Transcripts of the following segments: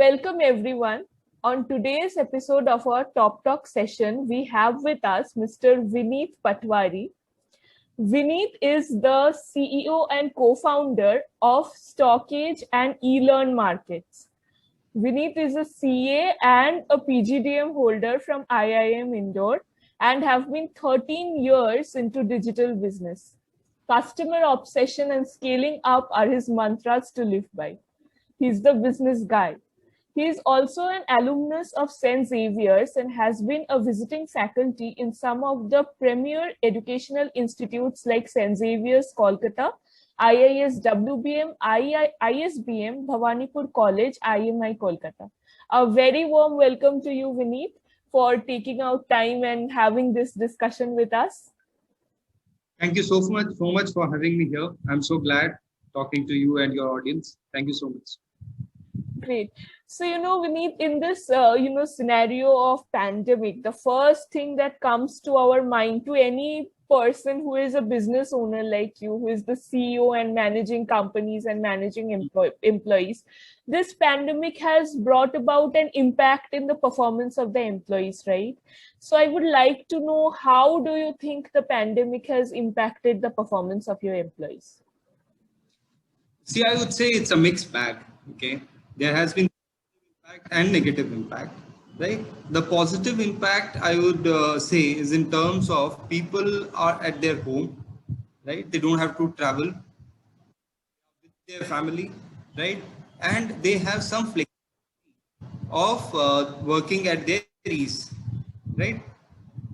Welcome everyone. On today's episode of our Top Talk session, we have with us Mr. Vineet Patwari. Vineet is the CEO and co-founder of Stockage and eLearn Markets. Vineet is a CA and a PGDM holder from IIM Indore and have been 13 years into digital business. Customer obsession and scaling up are his mantras to live by. He's the business guy. He is also an alumnus of St. Xavier's and has been a visiting faculty in some of the premier educational institutes like St. Xavier's, Kolkata, IIS WBM, ISBM, Bhawanipur College, IMI Kolkata. A very warm welcome to you, Vineet, for taking out time and having this discussion with us. Thank you so much for having me here. I'm so glad talking to you and your audience. Thank you so much. Great. So, Vineet, in this, scenario of pandemic, the first thing that comes to our mind, to any person who is a business owner like you, who is the CEO and managing companies and managing employees, this pandemic has brought about an impact in the performance of the employees, right? So I would like to know, how do you think the pandemic has impacted the performance of your employees? See, I would say it's a mixed bag, okay? There has been impact and negative impact, right? The positive impact, I would say, is in terms of people are at their home, right? They don't have to travel with their family, right? And they have some flexibility of working at their ease, right?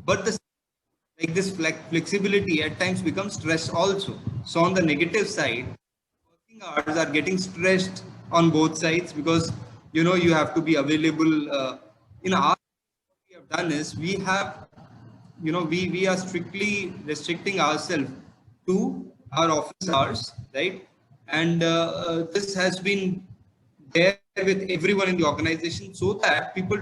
But this flexibility at times becomes stress also. So on the negative side, working hours are getting stressed on both sides because you have to be available. What we have done is we are strictly restricting ourselves to our office hours, right? And this has been there with everyone in the organization so that people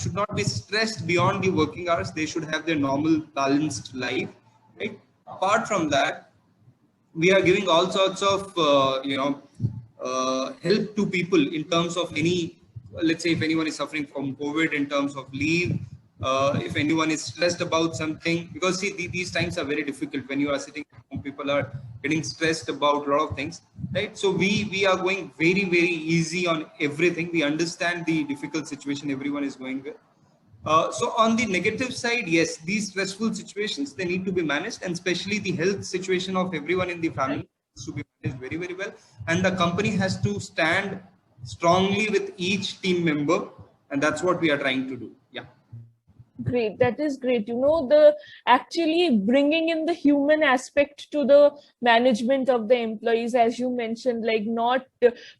should not be stressed beyond the working hours. They should have their normal balanced life, right? Apart from that, we are giving all sorts of help to people in terms of let's say if anyone is suffering from COVID, in terms of leave, if anyone is stressed about something, because see, these times are very difficult when you are sitting at home. People are getting stressed about a lot of things, right? So we are going very, very easy on everything. We understand the difficult situation everyone is going with. So on the negative side, yes, these stressful situations, they need to be managed, and especially the health situation of everyone in the family needs to be managed very, very well. And the company has to stand strongly with each team member, and that's what we are trying to do. Yeah. Great. That is great. The actually bringing in the human aspect to the management of the employees, as you mentioned, like not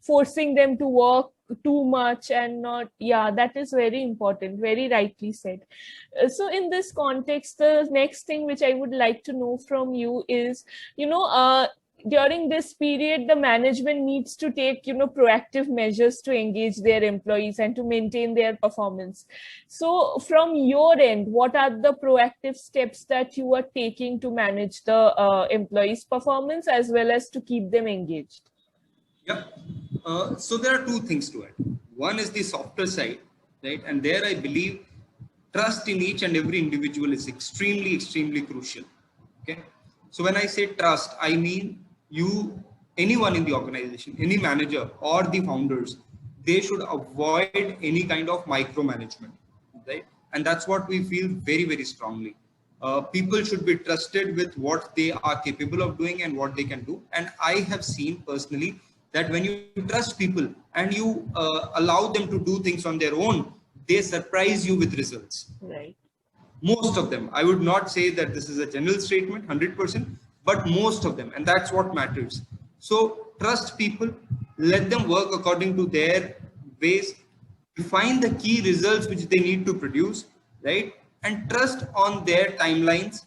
forcing them to work too much and not, that is very important, very rightly said. So in this context, the next thing which I would like to know from you is, during this period, the management needs to take, proactive measures to engage their employees and to maintain their performance. So from your end, what are the proactive steps that you are taking to manage the employees' performance as well as to keep them engaged? Yeah. So there are two things to it. One is the softer side, right? And there I believe trust in each and every individual is extremely, extremely crucial. Okay. So when I say trust, I mean anyone in the organization, any manager or the founders, they should avoid any kind of micromanagement, right? And that's what we feel very, very strongly. People should be trusted with what they are capable of doing and what they can do. And I have seen personally that when you trust people and you allow them to do things on their own, they surprise you with results. Right. Most of them. I would not say that this is a general statement, 100%, but most of them, and that's what matters. So trust people, let them work according to their ways, define the key results which they need to produce, right? And trust on their timelines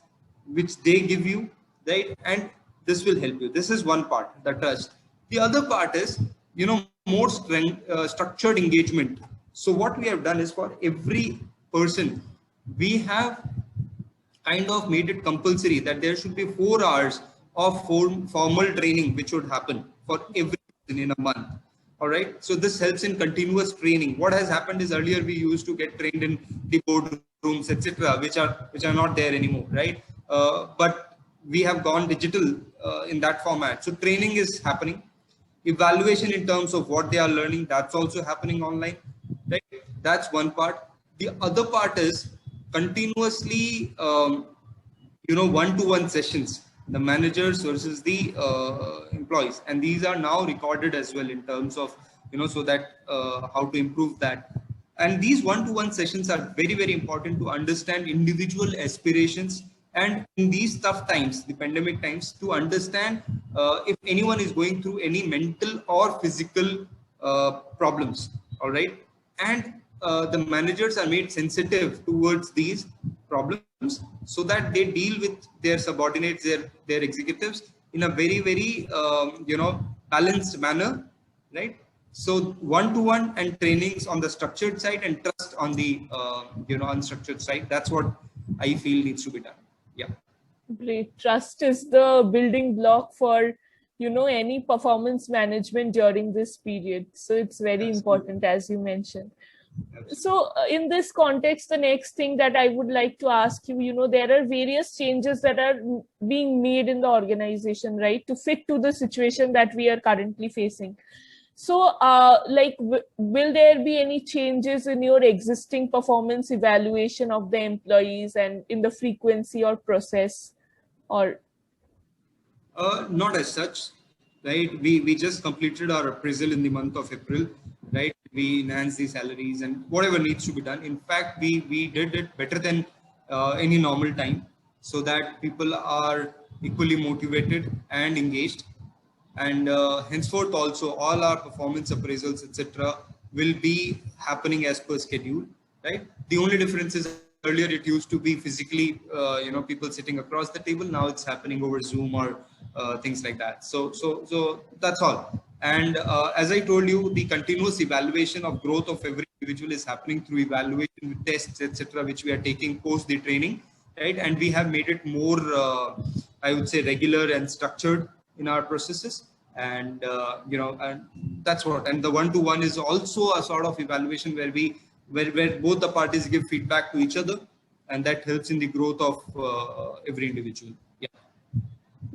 which they give you, right? And this will help you. This is one part, the trust. The other part is, more structured engagement. So what we have done is, for every person, we have kind of made it compulsory that there should be 4 hours of formal training which should happen for every person in a month. All right. So this helps in continuous training. What has happened is earlier we used to get trained in the boardrooms, etc., which are not there anymore, right? But we have gone digital in that format. So training is happening. Evaluation in terms of what they are learning, that's also happening online, right? That's one part. The other part is continuously, one-to-one sessions, the managers versus the employees, and these are now recorded as well in terms of, so that how to improve that. And these one-to-one sessions are very, very important to understand individual aspirations, and in these tough times, the pandemic times, to understand if anyone is going through any mental or physical problems. All right. And the managers are made sensitive towards these problems so that they deal with their subordinates, their executives in a very, very balanced manner, right? So one-to-one and trainings on the structured side and trust on the unstructured side. That's what I feel needs to be done. Yeah. Great. Trust is the building block for any performance management during this period. So it's very important, as you mentioned. So in this context, the next thing that I would like to ask you, there are various changes that are being made in the organization, right, to fit to the situation that we are currently facing. So will there be any changes in your existing performance evaluation of the employees and in the frequency or process, or? Not as such, right? We just completed our appraisal in the month of April, right? We enhanced the salaries and whatever needs to be done. In fact, we did it better than any normal time, so that people are equally motivated and engaged. And henceforth also all our performance appraisals, etc., will be happening as per schedule, right? The only difference is earlier it used to be physically, people sitting across the table. Now it's happening over Zoom or things like that. So that's all. And as I told you, the continuous evaluation of growth of every individual is happening through evaluation with tests, etc., which we are taking post the training, right? And we have made it more, I would say, regular and structured in our processes. And and that's what. And the one-to-one is also a sort of evaluation where where both the parties give feedback to each other, and that helps in the growth of every individual. Yeah.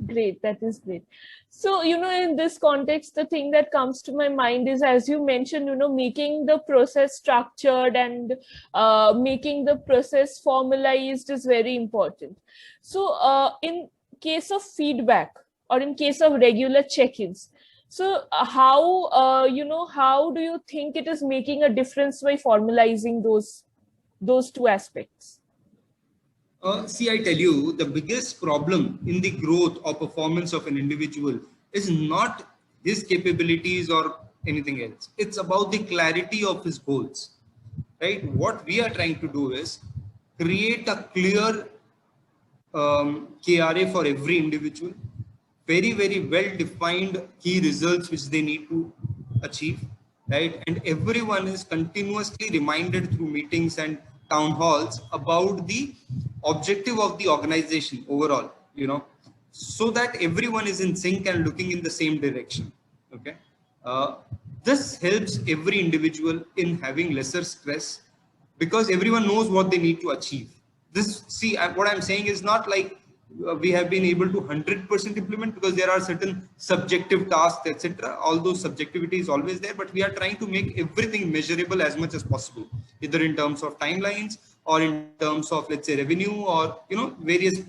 Great, that is great. So, in this context, the thing that comes to my mind is, as you mentioned, making the process structured and making the process formalized is very important. So, in case of feedback or in case of regular check-ins, so how do you think it is making a difference by formalizing those two aspects? See, I tell you, the biggest problem in the growth or performance of an individual is not his capabilities or anything else. It's about the clarity of his goals, right? What we are trying to do is create a clear KRA for every individual, very, very well-defined key results which they need to achieve, right? And everyone is continuously reminded through meetings and town halls about the objective of the organization overall, so that everyone is in sync and looking in the same direction. Okay. This helps every individual in having lesser stress because everyone knows what they need to achieve. What I'm saying is not like we have been able to 100% implement, because there are certain subjective tasks, etc. All those subjectivity is always there, but we are trying to make everything measurable as much as possible, either in terms of timelines or in terms of, let's say, revenue, or various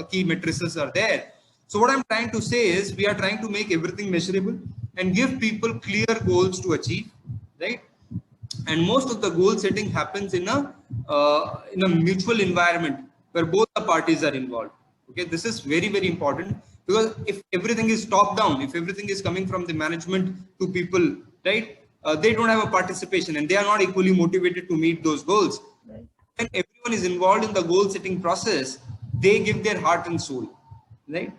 key matrices are there. So what I'm trying to say is we are trying to make everything measurable and give people clear goals to achieve, right? And most of the goal setting happens in a mutual environment where both the parties are involved. Okay, this is very, very important, because if everything is top down, if everything is coming from the management to people, right, they don't have a participation and they are not equally motivated to meet those goals. Right. And everyone is involved in the goal setting process, they give their heart and soul, right?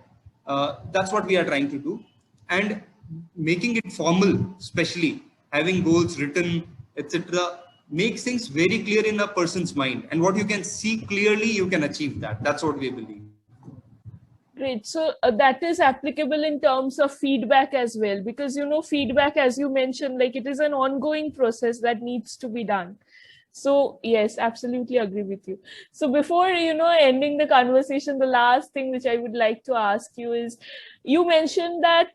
That's what we are trying to do. And making it formal, especially having goals written, etc., makes things very clear in a person's mind. And what you can see clearly, you can achieve that. That's what we believe. Great. So that is applicable in terms of feedback as well, because, feedback, as you mentioned, like it is an ongoing process that needs to be done. So yes, absolutely agree with you. So before, ending the conversation, the last thing which I would like to ask you is, you mentioned that,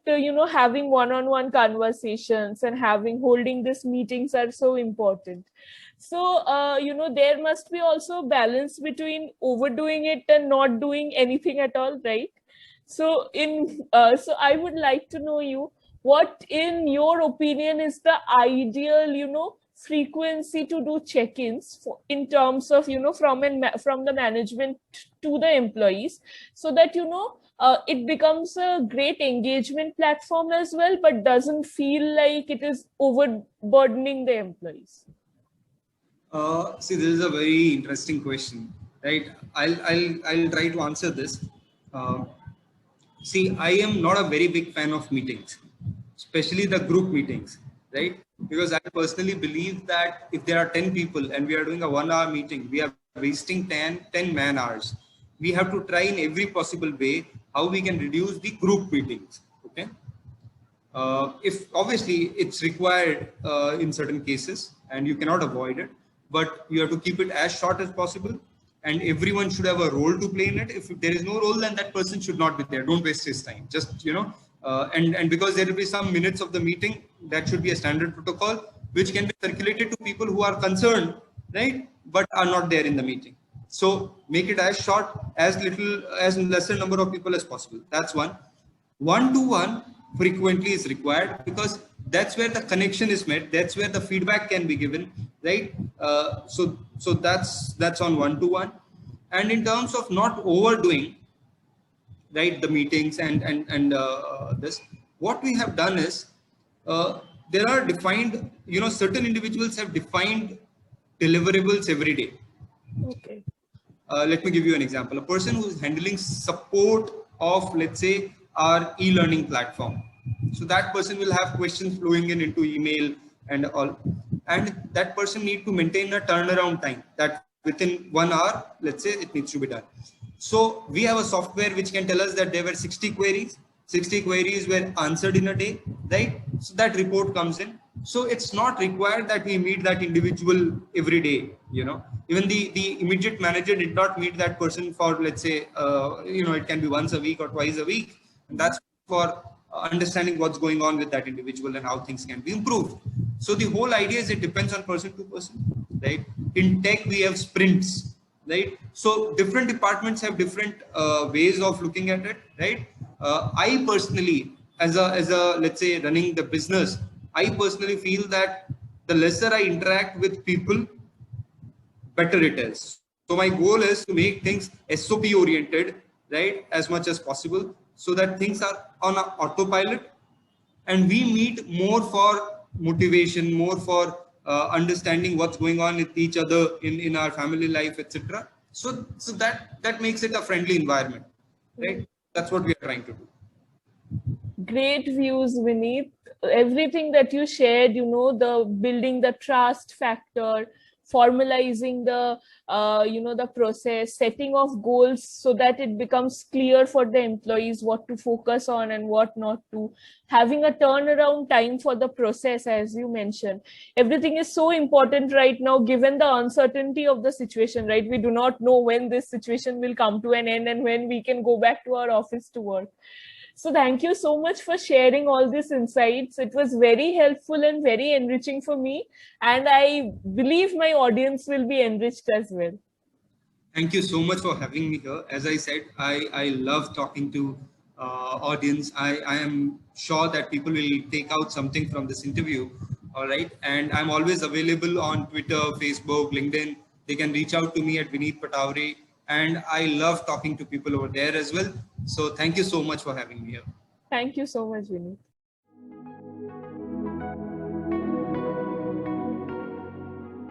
having one-on-one conversations and holding these meetings are so important. So, there must be also balance between overdoing it and not doing anything at all, right? So, so I would like to know what, in your opinion, is the ideal, frequency to do check-ins in terms of, from the management to the employees, so that, it becomes a great engagement platform as well, but doesn't feel like it is overburdening the employees. See, this is a very interesting question, right? I'll try to answer this. See, I am not a very big fan of meetings, especially the group meetings, right? Because I personally believe that if there are 10 people and we are doing a 1 hour meeting, we are wasting 10 man hours. We have to try in every possible way how we can reduce the group meetings, okay? If obviously it's required in certain cases and you cannot avoid it, but you have to keep it as short as possible, and everyone should have a role to play in it. If there is no role, then that person should not be there. Don't waste his time. Just, and because there will be some minutes of the meeting, that should be a standard protocol, which can be circulated to people who are concerned, right? But are not there in the meeting. So make it as short, as lesser number of people as possible. That's one. One-to-one frequently is required, because that's where the connection is met. That's where the feedback can be given, right? So that's on one-to-one. And in terms of not overdoing, right, the meetings and this, what we have done is, there are defined, certain individuals have defined deliverables every day. Okay. Let me give you an example. A person who is handling support of, let's say, our e-learning platform. So that person will have questions flowing into email and all. And that person need to maintain a turnaround time that within 1 hour, let's say, it needs to be done. So we have a software which can tell us that there were 60 queries. 60 queries were answered in a day, right? So that report comes in. So it's not required that we meet that individual every day, Even the immediate manager did not meet that person for, let's say, it can be once a week or twice a week. And that's for understanding what's going on with that individual and how things can be improved. So the whole idea is it depends on person to person, right? In tech, we have sprints, right? So different departments have different ways of looking at it, right? I personally, as a let's say running the business, I personally feel that the lesser I interact with people, better it is. So my goal is to make things SOP oriented, right, as much as possible, so that things are on an autopilot, and we meet more for motivation, more for understanding what's going on with each other in our family life, etc. So that makes it a friendly environment, right? That's what we are trying to do. Great views, Vineet. Everything that you shared, the building the trust factor, formalizing the the process, setting of goals so that it becomes clear for the employees what to focus on and what not to, having a turnaround time for the process, as you mentioned. Everything is so important right now, given the uncertainty of the situation, right? We do not know when this situation will come to an end and when we can go back to our office to work. So thank you so much for sharing all these insights. It was very helpful and very enriching for me. And I believe my audience will be enriched as well. Thank you so much for having me here. As I said, I love talking to audience. I am sure that people will take out something from this interview. All right. And I'm always available on Twitter, Facebook, LinkedIn. They can reach out to me at Vineet Patwari. And I love talking to people over there as well. So thank you so much for having me here. Thank you so much, Vineet.